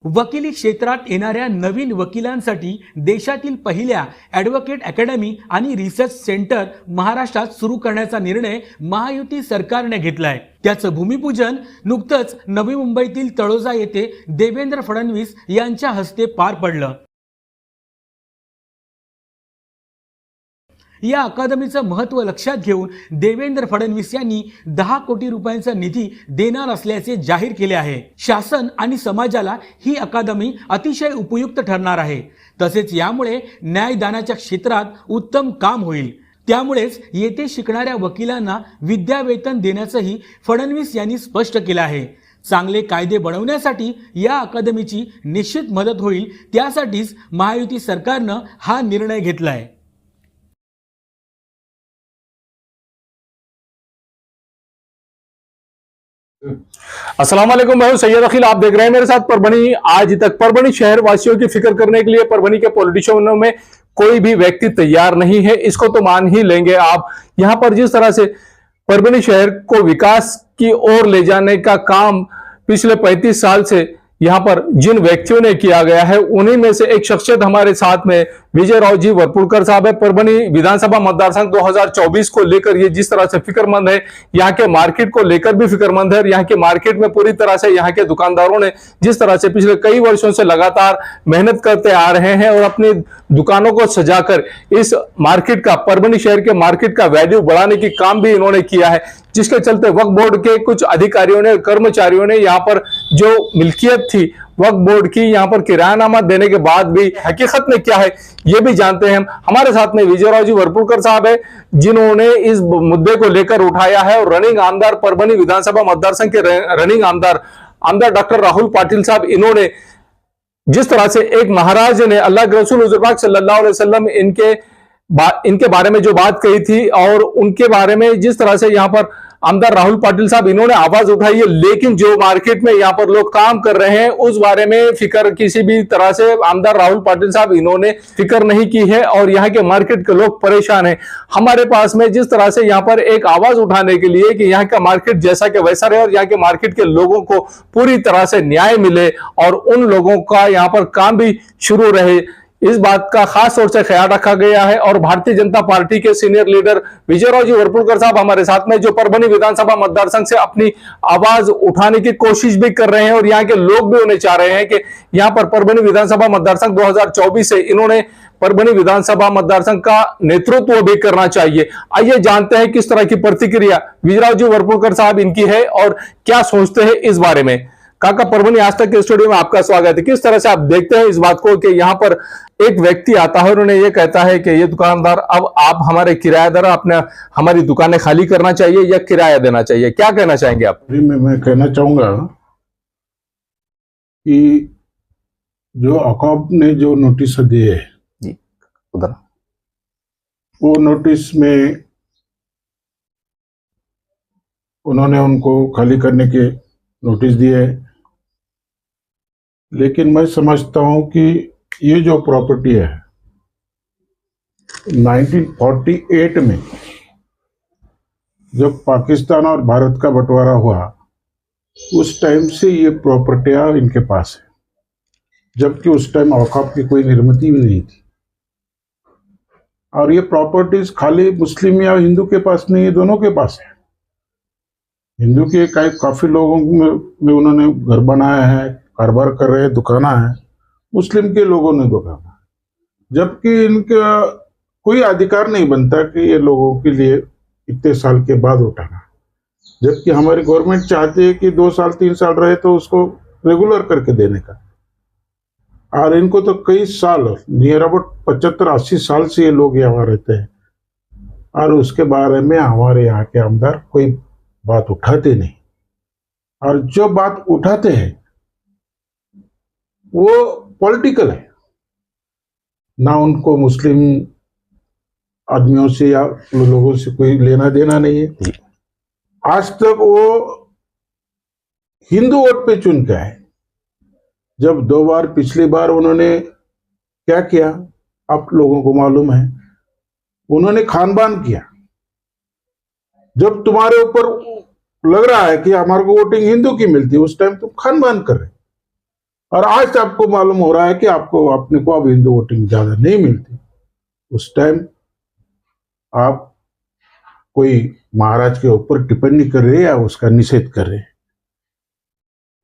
वकिली क्षेत्रात येणाऱ्या नवीन वकिलांसाठी देशातील पहिल्या ॲडव्होकेट अकॅडमी आणि रिसर्च सेंटर महाराष्ट्रात सुरू करण्याचा निर्णय महायुती सरकारने घेतलाय। त्याचं भूमिपूजन नुकतंच नवी मुंबईतील तळोजा येथे देवेंद्र फडणवीस यांच्या हस्ते पार पडलं। या अकादमीचं महत्त्व लक्षात घेऊन देवेंद्र फडणवीस यांनी 10 कोटी रुपयांचा निधी देणार असल्याचे जाहीर केले आहे। शासन आणि समाजाला ही अकादमी अतिशय उपयुक्त ठरणार आहे। तसेच यामुळे न्यायदानाच्या क्षेत्रात उत्तम काम होईल। त्यामुळेच येथे शिकणाऱ्या वकिलांना विद्यावेतन देण्याचंही फडणवीस यांनी स्पष्ट केलं आहे। चांगले कायदे बनवण्यासाठी या अकादमीची निश्चित मदत होईल। त्यासाठीच महायुती सरकारनं हा निर्णय घेतलाय। अस्सलाम वालेकुम, मैं हूं सैयद अखिल। आप देख रहे हैं मेरे साथ परभनी आज तक। परभनी शहर वासियों की फिक्र करने के लिए परभनी के पॉलिटिशियनों में कोई भी व्यक्ति तैयार नहीं है, इसको तो मान ही लेंगे आप। यहां पर जिस तरह से परभनी शहर को विकास की ओर ले जाने का काम पिछले 35 साल से यहां पर जिन व्यक्तियों ने किया गया है, उन्हीं में से एक शख्सियत हमारे साथ में विजय राव जी वरपुड़कर साहब है। परभनी विधानसभा मतदार संघ 2024 को लेकर ये जिस तरह से फिक्रमंद है, यहाँ के मार्केट को लेकर भी फिक्रमंद है। यहाँ के मार्केट में पूरी तरह से यहाँ के दुकानदारों ने जिस तरह से पिछले कई वर्षों से लगातार मेहनत करते आ रहे हैं और अपनी दुकानों को सजाकर इस मार्केट का, परभनी शहर के मार्केट का वैल्यू बढ़ाने की काम भी इन्होंने किया है, जिसके चलते वक्फ बोर्ड के कुछ अधिकारियों ने, कर्मचारियों ने यहाँ पर जो मिल्कियत थी वक्फ बोर्ड की, यहाँ पर किरायानामा देने के बाद भी हकीकत में क्या है ये भी जानते हैं हम। हमारे साथ में विजय राव जी वरपुड़कर साहब है, जिन्होंने इस मुद्दे को लेकर उठाया है। और रनिंग आमदार, परभनी विधानसभा मतदार संघ के रनिंग आमदार डॉक्टर राहुल पाटिल साहब, इन्होंने जिस तरह से एक महाराज ने अल्लाह के रसूल हुजूर पाक सल्लल्लाहु अलैहि वसल्लम इनके बारे में जो बात कही थी, और उनके बारे में जिस तरह से यहाँ पर आमदार राहुल पाटिल साहब इन्होंने आवाज उठाई है, लेकिन जो मार्केट में यहाँ पर लोग काम कर रहे हैं उस बारे में फिक्र किसी भी तरह से आमदार राहुल पाटिल साहब इन्होंने फिक्र नहीं की है। और यहाँ के मार्केट के लोग परेशान हैं। हमारे पास में जिस तरह से यहाँ पर एक आवाज उठाने के लिए कि यहाँ का मार्केट जैसा कि वैसा रहे और यहाँ के मार्केट के लोगों को पूरी तरह से न्याय मिले और उन लोगों का यहाँ पर काम भी शुरू रहे, इस बात का खास तौर से ख्याल रखा गया है। और भारतीय जनता पार्टी के सीनियर लीडर विजय राव जी वरपुड़कर साहब हमारे साथ में, जो परभनी विधानसभा मतदार संघ से अपनी आवाज उठाने की कोशिश भी कर रहे हैं और यहाँ के लोग भी उन्हें चाह रहे हैं कि यहाँ पर परभनी विधानसभा मतदार संघ 2024 से इन्होंने परभनी विधानसभा मतदार संघ का नेतृत्व भी करना चाहिए। आइए जानते हैं किस तरह की प्रतिक्रिया विजय राव जी वरपुड़कर साहब इनकी है और क्या सोचते हैं इस बारे में। काका, परभनी आज तक के स्टूडियो में आपका स्वागत है। किस तरह से आप देखते हैं इस बात को कि यहाँ पर एक व्यक्ति आता है और उन्हें ये कहता है कि ये दुकानदार, अब आप हमारे किराएदार, अपने हमारी दुकानें खाली करना चाहिए या किराया देना चाहिए, क्या कहना चाहेंगे आप? मैं कहना चाहूंगा कि जो औकाफ ने जो नोटिस दिए जी उधर, वो नोटिस में उन्होंने उनको खाली करने के नोटिस दिए, लेकिन मैं समझता हूं कि ये जो प्रॉपर्टी है 1948 में जब पाकिस्तान और भारत का बंटवारा हुआ, उस टाइम से ये प्रॉपर्टियां इनके पास है, जबकि उस टाइम औकाफ की कोई निर्मिति भी नहीं थी। और ये प्रॉपर्टीज खाली मुस्लिम या हिंदू के पास नहीं है, दोनों के पास है। हिंदू के काफी लोगों में उन्होंने घर बनाया है, कारोबार कर रहे हैं, दुकाना है। मुस्लिम के लोगों ने दुकाना, जबकि इनका कोई अधिकार नहीं बनता कि ये लोगों के लिए इतने साल के बाद उठाना, जबकि हमारी गवर्नमेंट चाहती है कि 2 साल 3 साल रहे तो उसको रेगुलर करके देने का। और इनको तो कई साल, नियर अबाउट 75-80 साल से ये लोग यहाँ रहते हैं, और उसके बारे में हमारे यहाँ के आमदार कोई बात उठाते नहीं। और जो बात उठाते हैं वो पॉलिटिकल है, ना उनको मुस्लिम आदमियों से या लोगों से कोई लेना देना नहीं है। आज तक वो हिंदू वोट पे चुन के आए। जब 2 बार, पिछली बार उन्होंने क्या किया आप लोगों को मालूम है, उन्होंने खानबान किया। जब तुम्हारे ऊपर लग रहा है कि हमारे को वोटिंग हिंदू की मिलती है, उस टाइम तुम खानबान कर रहे। और आज आपको मालूम हो रहा है कि आपको अपने को अब हिंदू वोटिंग ज्यादा नहीं मिलती। उस टाइम आप कोई महाराज के ऊपर टिप्पणी कर रहे हैं या उसका निषेध कर रहे हैं,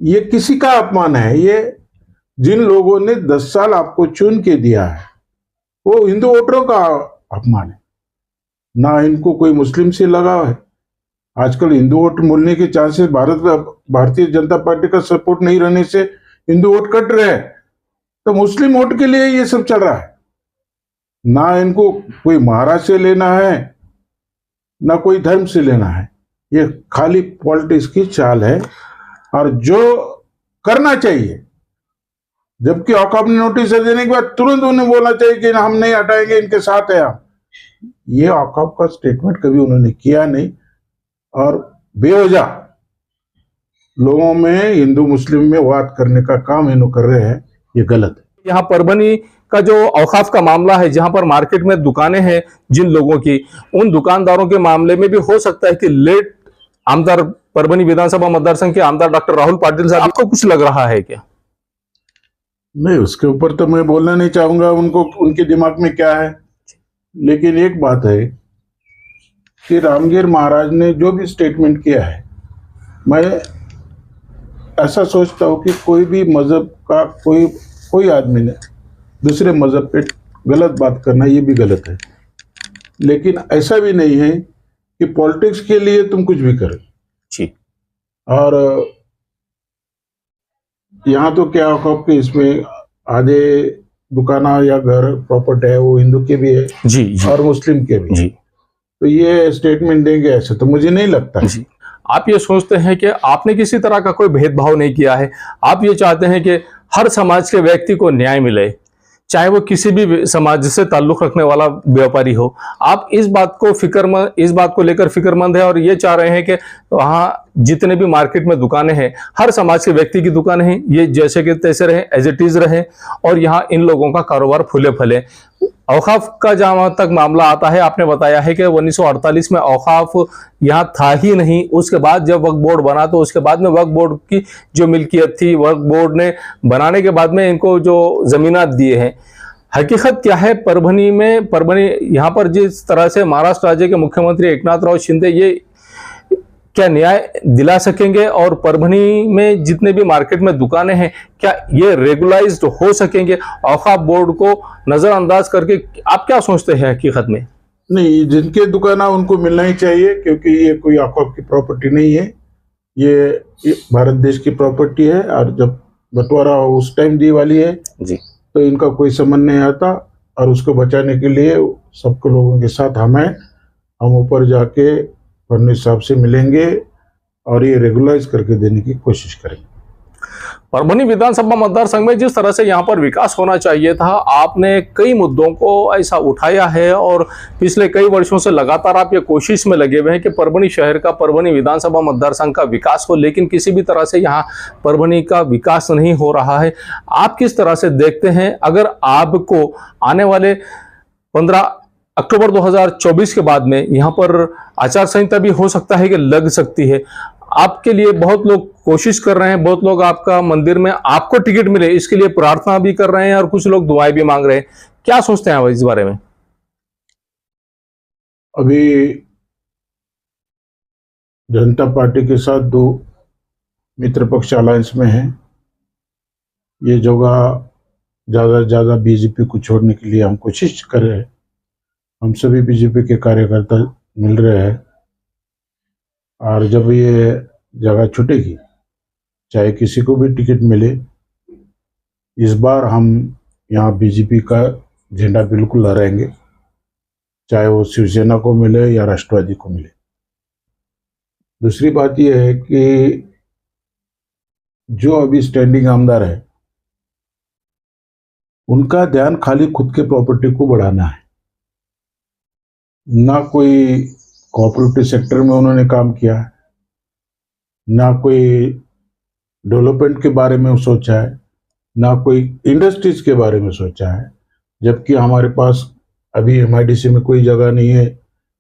ये किसी का अपमान है। ये जिन लोगों ने 10 साल आपको चुन के दिया है वो हिंदू वोटरों का अपमान है। ना इनको कोई मुस्लिम से लगाव है। आजकल हिंदू वोट मिलने के चांसेस भारतीय जनता पार्टी का सपोर्ट नहीं रहने से हिंदू वोट कट रहे हैं, तो मुस्लिम वोट के लिए ये सब चल रहा है। ना इनको कोई महाराज से लेना है ना कोई धर्म से लेना है, ये खाली पॉलिटिक्स की चाल है। और जो करना चाहिए, जबकि औकाफ ने नोटिस देने के बाद तुरंत उन्हें बोलना चाहिए कि हम नहीं हटाएंगे, इनके साथ है हम। ये औकाफ का स्टेटमेंट कभी उन्होंने किया नहीं और बेवजह लोगों में हिंदू मुस्लिम में वाद करने का काम इन्हों कर रहे हैं, ये गलत है। यहाँ परभनी का जो औकाफ का मामला है, जहां पर मार्केट में दुकानें हैं जिन लोगों की, उन दुकानदारों के मामले में भी हो सकता है कि लेट आमदार परभनी विधानसभा मतदार संघ के आमदार डॉक्टर राहुल पाटिल साहब, आपको कुछ लग रहा है क्या? नहीं, उसके ऊपर तो मैं बोलना नहीं चाहूंगा उनको, उनके दिमाग में क्या है। लेकिन एक बात है कि रामगिर महाराज ने जो भी स्टेटमेंट किया है, मैं ऐसा सोचता हूँ कि कोई भी मजहब का कोई आदमी ने दूसरे मजहब पे गलत बात करना ये भी गलत है। लेकिन ऐसा भी नहीं है कि पॉलिटिक्स के लिए तुम कुछ भी करो जी। और यहाँ तो क्या होगा कि इसमें आधे दुकाना या घर प्रॉपर्टी है वो हिंदू के भी है जी, जी। और मुस्लिम के भी जी। तो ये स्टेटमेंट देंगे ऐसे तो मुझे नहीं लगता जी। आप ये सोचते हैं कि आपने किसी तरह का कोई भेदभाव नहीं किया है, आप ये चाहते हैं कि हर समाज के व्यक्ति को न्याय मिले, चाहे वो किसी भी समाज से ताल्लुक रखने वाला व्यापारी हो। आप इस बात को लेकर फिक्रमंद है और ये चाह रहे हैं कि वहाँ जितने भी मार्केट में दुकानें हैं, हर समाज के व्यक्ति की दुकानें हैं, ये जैसे कि तैसे रहे, एज इट इज रहे और यहाँ इन लोगों का कारोबार फूले फले। औकाफ का जहां तक मामला आता है, आपने बताया है कि 1948 में औकाफ यहाँ था ही नहीं। उसके बाद जब वक्फ बोर्ड बना तो उसके बाद में वक्फ बोर्ड की जो मिल्कियत थी, वक्फ बोर्ड ने बनाने के बाद में इनको जो जमीनात दिए हैं। हकीकत क्या है परभनी यहाँ पर जिस तरह से महाराष्ट्र राज्य के मुख्यमंत्री एकनाथ राव शिंदे ये क्या न्याय दिला सकेंगे और परभनी में जितने भी मार्केट में दुकानें हैं क्या ये रेगुलाइज्ड हो सकेंगे औकाफ बोर्ड को नजरअंदाज करके? आप क्या सोचते हैं हकीकत में? नहीं, जिनके दुकाना उनको मिलना ही चाहिए क्योंकि ये कोई औकाफ की प्रॉपर्टी नहीं है, ये भारत देश की प्रॉपर्टी है। और जब बंटवारा उस टाइम दी वाली है जी, तो इनका कोई संबंध नहीं आता और उसको बचाने के लिए सबको लोगों के साथ हम ऊपर जाके फडणवीस साहब से मिलेंगे और ये रेगुलाइज करके देने की कोशिश करेंगे। परभनी विधानसभा मतदार संघ में जिस तरह से यहाँ पर विकास होना चाहिए था, आपने कई मुद्दों को ऐसा उठाया है और पिछले कई वर्षों से लगातार आप ये कोशिश में लगे हुए हैं कि परभनी शहर का, परभनी विधानसभा मतदार संघ का विकास हो, लेकिन किसी भी तरह से यहाँ परभनी का विकास नहीं हो रहा है। आप किस तरह से देखते हैं, अगर आपको आने वाले 15 अक्टूबर 2024 के बाद में यहाँ पर आचार संहिता भी हो सकता है कि लग सकती है, आपके लिए बहुत लोग कोशिश कर रहे हैं, बहुत लोग आपका मंदिर में आपको टिकट मिले इसके लिए प्रार्थना भी कर रहे हैं और कुछ लोग दुआएं भी मांग रहे हैं, क्या सोचते हैं आप इस बारे में? अभी जनता पार्टी के साथ 2 मित्र पक्ष अलायंस में हैं। ये जगह ज्यादा से ज्यादा बीजेपी को छोड़ने के लिए हम कोशिश कर रहे हैं। हम सभी बीजेपी के कार्यकर्ता मिल रहे हैं और जब ये जगह छूटेगी, चाहे किसी को भी टिकट मिले, इस बार हम यहाँ बीजेपी का झंडा बिल्कुल लहराएंगे, चाहे वो शिवसेना को मिले या राष्ट्रवादी को मिले। दूसरी बात यह है कि जो अभी स्टैंडिंग आमदार है उनका ध्यान खाली खुद के प्रॉपर्टी को बढ़ाना है, ना कोई कोऑपरेटिव सेक्टर में उन्होंने काम किया है, ना कोई डेवलपमेंट के बारे में सोचा है, ना कोई इंडस्ट्रीज के बारे में सोचा है। जबकि हमारे पास अभी MIDC में कोई जगह नहीं है,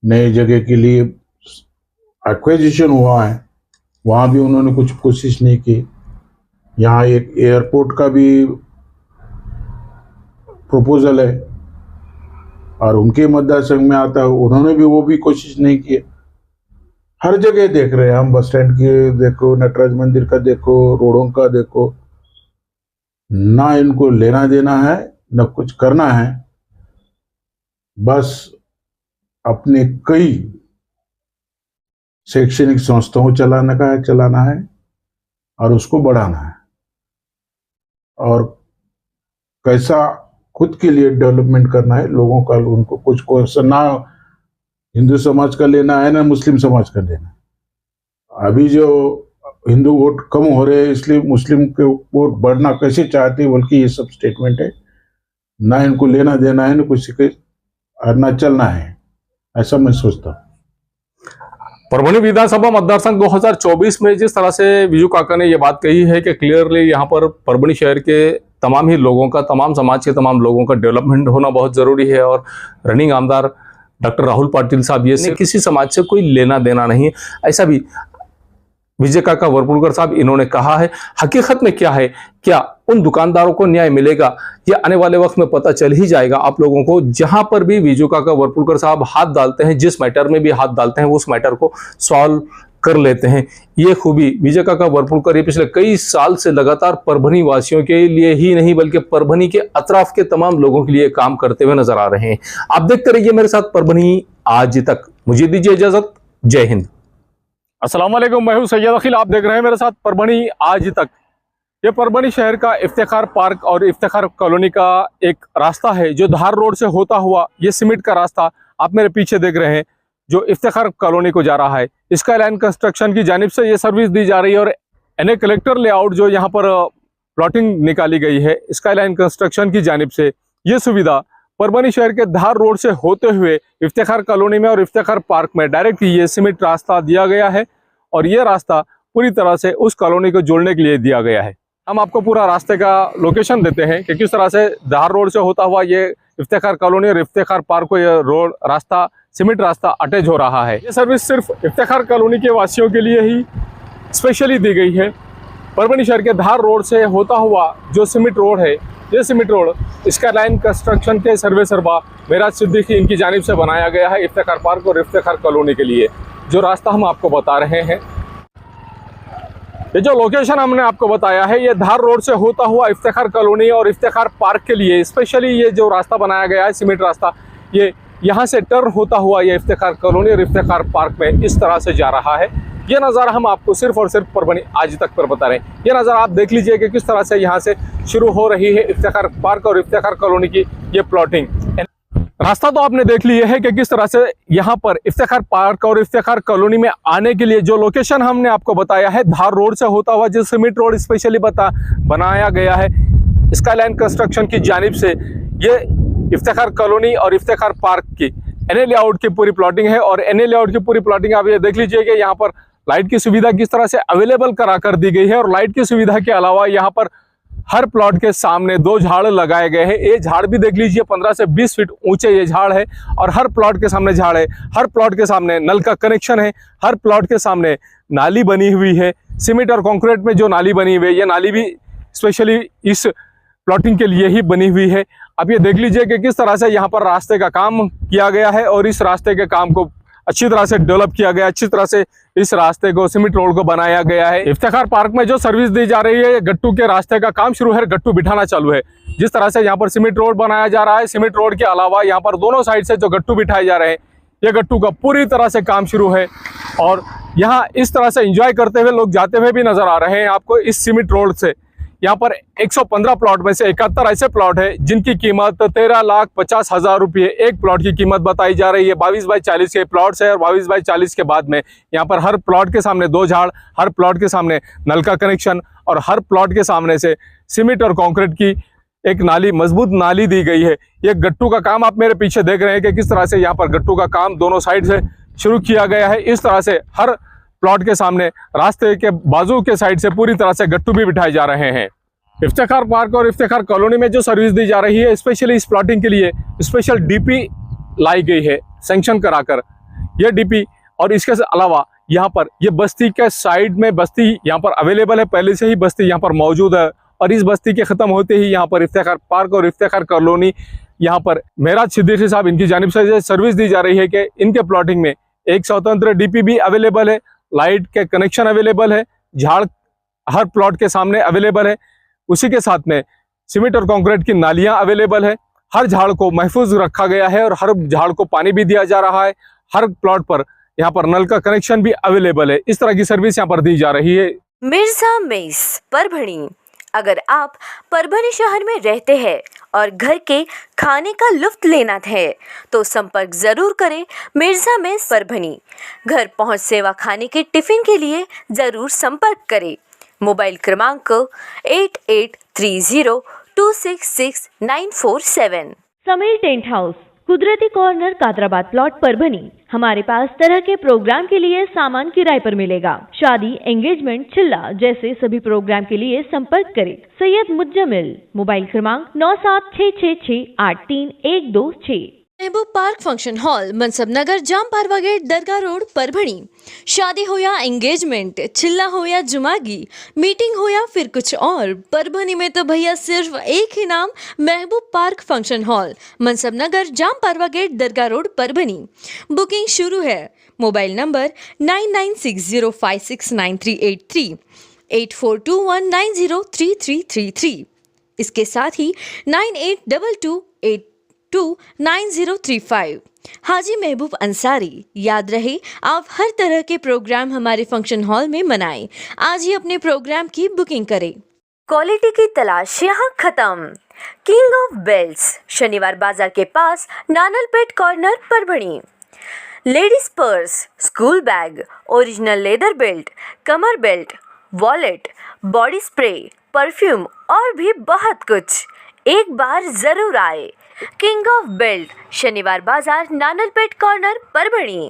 नए जगह के लिए एक्विजिशन हुआ है, वहाँ भी उन्होंने कुछ कोशिश नहीं की। यहाँ एक एयरपोर्ट का भी प्रपोजल है और उनके मतदार संघ में आता है, उन्होंने भी वो भी कोशिश नहीं की। हर जगह देख रहे हैं हम, बस स्टैंड की देखो, नटराज मंदिर का देखो, रोडों का देखो, ना इनको लेना देना है न कुछ करना है, बस अपने कई शैक्षणिक संस्थाओं चलाना है और उसको बढ़ाना है, और कैसा खुद के लिए डेवलपमेंट करना है लोगों का। उनको कुछ ना हिंदू समाज का लेना है ना मुस्लिम समाज का लेना है। अभी जो हिंदू वोट कम हो रहे हैं इसलिए मुस्लिम के वोट बढ़ना कैसे चाहते हैं, बल्कि ये सब स्टेटमेंट है। ना इनको लेना देना है ना किसी के और ना चलना है, ऐसा मैं सोचता हूँ। परभणी विधानसभा मतदार संघ 2024 में जिस तरह से विजू काका ने यह बात कही है कि क्लियरली यहाँ पर परभणी शहर के तमाम ही लोगों का, तमाम समाज के तमाम लोगों का डेवलपमेंट होना बहुत जरूरी है, और रनिंग आमदार डॉक्टर राहुल पाटिल साहब ये किसी समाज से कोई लेना देना नहीं, ऐसा भी विजय काका वरपुड़कर साहब इन्होंने कहा है। हकीकत में क्या है, क्या उन दुकानदारों को न्याय मिलेगा, ये आने वाले वक्त में पता चल ही जाएगा आप लोगों को। जहां पर भी विजय काका वरपुड़कर साहब हाथ डालते हैं, जिस मैटर में भी हाथ डालते हैं, उस मैटर को सॉल्व कर लेते हैं। ये खूबी विजय काका वरपुड़कर ये पिछले कई साल से लगातार परभणी वासियों के लिए ही नहीं बल्कि परभणी के अतराफ के तमाम लोगों के लिए काम करते हुए नजर आ रहे हैं। आप देखते रहिए मेरे साथ परभणी आज तक। मुझे दीजिए इजाजत। जय हिंद। अस्सलाम वालेकुम, मैं हूं सैयद अखिल। आप देख रहे हैं मेरे साथ परभणी आज तक। ये परभणी शहर का इफ्तिखार पार्क और इफ्तिखार कॉलोनी का एक रास्ता है जो धार रोड से होता हुआ, ये सीमेंट का रास्ता आप मेरे पीछे देख रहे हैं जो इफ्तिखार कॉलोनी को जा रहा है। स्काई लाइन कंस्ट्रक्शन की जानिब से ये सर्विस दी जा रही है, और एनए कलेक्टर लेआउट जो यहाँ पर प्लॉटिंग निकाली गई है स्काई लाइन कंस्ट्रक्शन की जानिब से, ये सुविधा परभणी शहर के धार रोड से होते हुए इफ्तिखार कॉलोनी में और इफ्तिखार पार्क में डायरेक्ट ये सीमेंट रास्ता दिया गया है, और ये रास्ता पूरी तरह से उस कॉलोनी को जोड़ने के लिए दिया गया है। हम आपको पूरा रास्ते का लोकेशन देते हैं कि किस तरह से धार रोड से होता हुआ ये इफ्तिखार कॉलोनी और इफ्तिखार पार्क को ये रोड रास्ता, सीमेंट रास्ता अटैच हो रहा है। ये सर्विस सिर्फ इफ्तिखार कॉलोनी के वासियों के लिए ही स्पेशली दी गई है। परभणी शहर के धार रोड से होता हुआ जो सीमेंट रोड है, ये cement road sky line construction के सर्वे सर्वा मेराज सिद्दीकी इनकी जानिब से बनाया गया है इफ्तिखार पार्क और इफ्तिखार कॉलोनी के लिए। जो रास्ता हम आपको बता रहे हैं, ये जो लोकेशन हमने आपको बताया है, ये धार रोड से होता हुआ इफ्तिखार कॉलोनी और इफ्तिखार पार्क के लिए स्पेशली ये जो रास्ता बनाया गया है सीमेंट रास्ता, ये यहाँ से टर्न होता हुआ ये इफ्तिखार कॉलोनी और इफ्तिखार पार्क में इस तरह से जा रहा है। ये नज़ारा हम आपको सिर्फ और सिर्फ परभणी आज तक पर बता रहे हैं। ये नज़ारा आप देख लीजिए कि किस तरह से यहाँ से शुरू हो रही है इफ्तिखार पार्क और इफ्तिखार कॉलोनी की ये प्लॉटिंग। रास्ता तो आपने देख लिया है कि किस तरह से यहाँ पर इफ्तिखार पार्क और इफ्तिखार कॉलोनी में आने के लिए जो लोकेशन हमने आपको बताया है, धार रोड से होता हुआ जो सीमेंट रोड स्पेशली बनाया गया है स्काई लाइन कंस्ट्रक्शन की जानिब से, ये इफ्तिखार कॉलोनी और इफ्तिखार पार्क की एनए लेआउट की पूरी प्लॉटिंग है। और एनए लेआउट की पूरी प्लॉटिंग आप ये देख लीजिए कि यहाँ पर लाइट की सुविधा किस तरह से अवेलेबल करा कर दी गई है, और लाइट की सुविधा के अलावा यहाँ पर हर प्लॉट के सामने 2 झाड़ लगाए गए हैं। ये झाड़ भी देख लीजिए 15 से 20 फीट ऊंचे ये झाड़ है, और हर प्लॉट के सामने झाड़ है। हर प्लॉट के सामने नल का कनेक्शन है। हर प्लॉट के सामने नाली बनी हुई है। सीमेंट और कंक्रीट में जो नाली बनी हुई है, ये नाली भी स्पेशली इस प्लॉटिंग के लिए ही बनी हुई है। अब ये देख लीजिए कि किस तरह से यहाँ पर रास्ते का काम किया गया है, और इस रास्ते के काम को अच्छी तरह से डेवलप किया गया, अच्छी तरह से इस रास्ते को सीमेंट रोड को बनाया गया है। इफ्तिखार पार्क में जो सर्विस दी जा रही है, गट्टू के रास्ते का काम शुरू है, गट्टू बिठाना चालू है। जिस तरह से यहाँ पर सीमेंट रोड बनाया जा रहा है, सीमेंट रोड के अलावा यहाँ पर दोनों साइड से जो गट्टू बिठाए जा रहे हैं, ये गट्टू का पूरी तरह से काम शुरू है। और यहाँ इस तरह से एंजॉय करते हुए लोग जाते हुए भी नजर आ रहे हैं आपको इस सीमेंट रोड से। यहाँ पर 115 प्लॉट में से 71 ऐसे प्लॉट है जिनकी कीमत 13,50,000 रुपये एक प्लॉट की कीमत बताई जा रही है। 22 बाई 40 के प्लॉट्स है, और 22 बाई 40 के बाद में यहाँ पर हर प्लॉट के सामने 2 झाड़, हर प्लॉट के सामने नल का कनेक्शन, और हर प्लॉट के सामने से सीमेंट और कंक्रीट की एक नाली, मजबूत नाली दी गई है। ये गट्टू का काम आप मेरे पीछे देख रहे हैं कि किस तरह से यहाँ पर गट्टू का काम दोनों साइड से शुरू किया गया है। इस तरह से हर प्लॉट के सामने रास्ते के बाजू के साइड से पूरी तरह से गट्टू भी बिठाए जा रहे हैं। इफ्तिखार पार्क और इफ्तिखार कॉलोनी में जो सर्विस दी जा रही है, स्पेशली इस प्लॉटिंग के लिए स्पेशल डीपी लाई गई है सैंक्शन कराकर। यह डीपी और इसके अलावा यहाँ पर ये बस्ती के साइड में बस्ती यहाँ पर अवेलेबल है, पहले से ही बस्ती यहाँ पर मौजूद है। और इस बस्ती के ख़त्म होते ही यहाँ पर इफ्तिखार पार्क और इफ्तिखार कॉलोनी, यहाँ पर मेराज सिद्दीकी साहब इनकी जानिब से सर्विस दी जा रही है कि इनके प्लॉटिंग में एक स्वतंत्र डीपी भी अवेलेबल है, लाइट के कनेक्शन अवेलेबल है, झाड़ हर प्लॉट के सामने अवेलेबल है। उसी के साथ में सीमेंट और कंक्रीट की नालियाँ अवेलेबल है। हर झाड़ को महफूज रखा गया है और हर झाड़ को पानी भी दिया जा रहा है। हर प्लॉट पर यहाँ पर नल का कनेक्शन भी अवेलेबल है। इस तरह की सर्विस यहाँ पर दी जा रही है। मिर्जा मेस परभणी। अगर आप परभणी शहर में रहते हैं और घर के खाने का लुत्फ लेना है तो संपर्क जरूर करें मिर्जा मेस परभणी। घर पहुंच सेवा खाने के टिफिन के लिए जरूर संपर्क करें। मोबाइल क्रमांक 8830266947। समीर टेंट हाउस, कुदरती कॉर्नर, कादराबाद प्लॉट, परभणी। हमारे पास तरह के प्रोग्राम के लिए सामान किराए पर मिलेगा। शादी, एंगेजमेंट, चिल्ला जैसे सभी प्रोग्राम के लिए संपर्क करें सैयद मुज्जमिल। मोबाइल क्रमांक 9766683126। महबूब पार्क फंक्शन हॉल, मनसब नगर, जाम पारवा गेट, दरगाह रोड, परभणी। शादी हो या एंगेजमेंट, चिल्ला हो या जुमागी, मीटिंग हो या फिर कुछ और, परभणी में तो भैया सिर्फ एक ही नाम, महबूब पार्क फंक्शन हॉल, मनसब नगर, जाम पारवा गेट, दरगाह रोड, परभणी। बुकिंग शुरू है। Mobile number 9960569383, 8421903333। इसके साथ ही 9822829035। हाजी महबूब अंसारी। याद रहे, आप हर तरह के प्रोग्राम हमारे फंक्शन हॉल में मनाएं। आज ही अपने प्रोग्राम की बुकिंग करें। क्वालिटी की तलाश यहाँ खत्म। किंग ऑफ बेल्ट्स, शनिवार बाजार के पास, Nanalpet corner, Parbhani. Ladies purse, school bag, original leather belt, कमर belt, wallet, body spray, perfume और भी बहुत कुछ। एक बार जरूर आए। किंग ऑफ बेल्ट, शनिवार बाजार, नानलपेट कॉर्नर, परभणी।